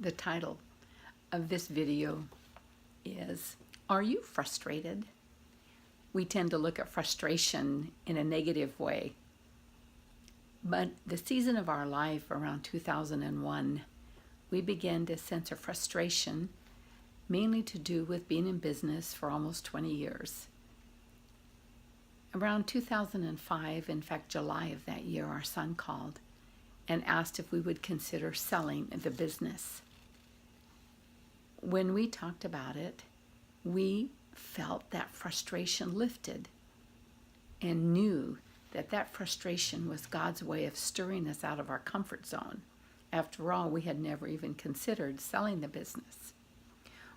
The title of this video is, Are you frustrated? We tend to look at frustration in a negative way, but the season of our life around 2001, we began to sense a frustration, mainly to do with being in business for almost 20 years. Around 2005, in fact, July of that year, our son called and asked if we would consider selling the business. When we talked about it, we felt that frustration lifted and knew that that frustration was God's way of stirring us out of our comfort zone. After all, we had never even considered selling the business.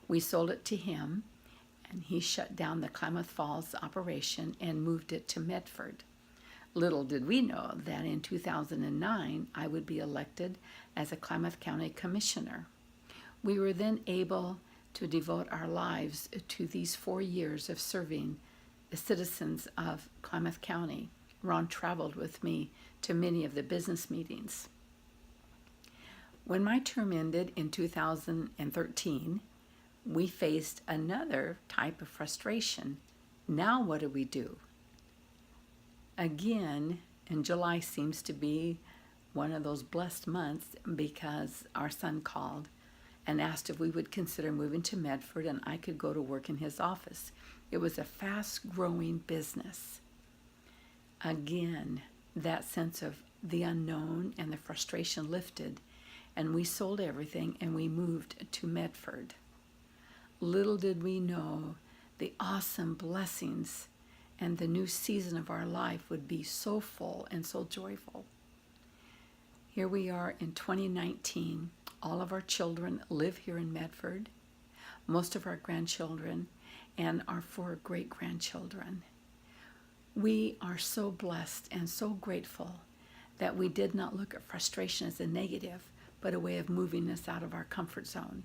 We sold it to him, and he shut down the Klamath Falls operation and moved it to Medford. Little did we know that in 2009, I would be elected as a Klamath County Commissioner. We were then able to devote our lives to these 4 years of serving the citizens of Klamath County. Ron traveled with me to many of the business meetings. When my term ended in 2013, we faced another type of frustration. Now what do we do? Again, and July seems to be one of those blessed months because our son called and asked if we would consider moving to Medford and I could go to work in his office. It was a fast-growing business. Again, that sense of the unknown and the frustration lifted, and we sold everything and we moved to Medford. Little did we know the awesome blessings and the new season of our life would be so full and so joyful. Here we are in 2019. All of our children live here in Medford, most of our grandchildren, and our 4 great-grandchildren. We are so blessed and so grateful that we did not look at frustration as a negative, but a way of moving us out of our comfort zone.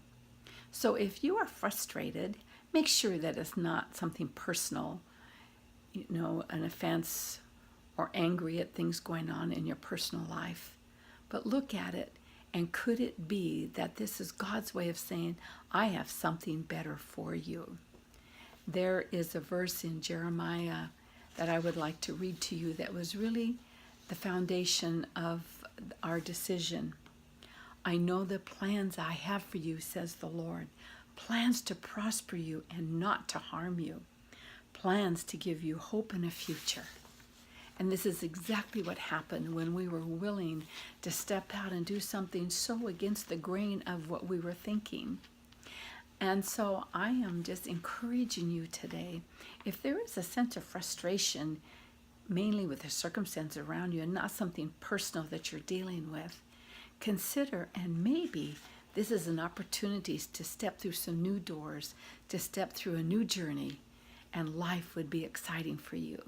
So if you are frustrated, make sure that it's not something personal, an offense or angry at things going on in your personal life, but look at it. And could it be that this is God's way of saying, I have something better for you? There is a verse in Jeremiah that I would like to read to you that was really the foundation of our decision. I know the plans I have for you, says the Lord, plans to prosper you and not to harm you, plans to give you hope and a future. And this is exactly what happened when we were willing to step out and do something so against the grain of what we were thinking. And so I am just encouraging you today, if there is a sense of frustration, mainly with the circumstances around you and not something personal that you're dealing with, consider, and maybe this is an opportunity to step through some new doors, to step through a new journey, and life would be exciting for you.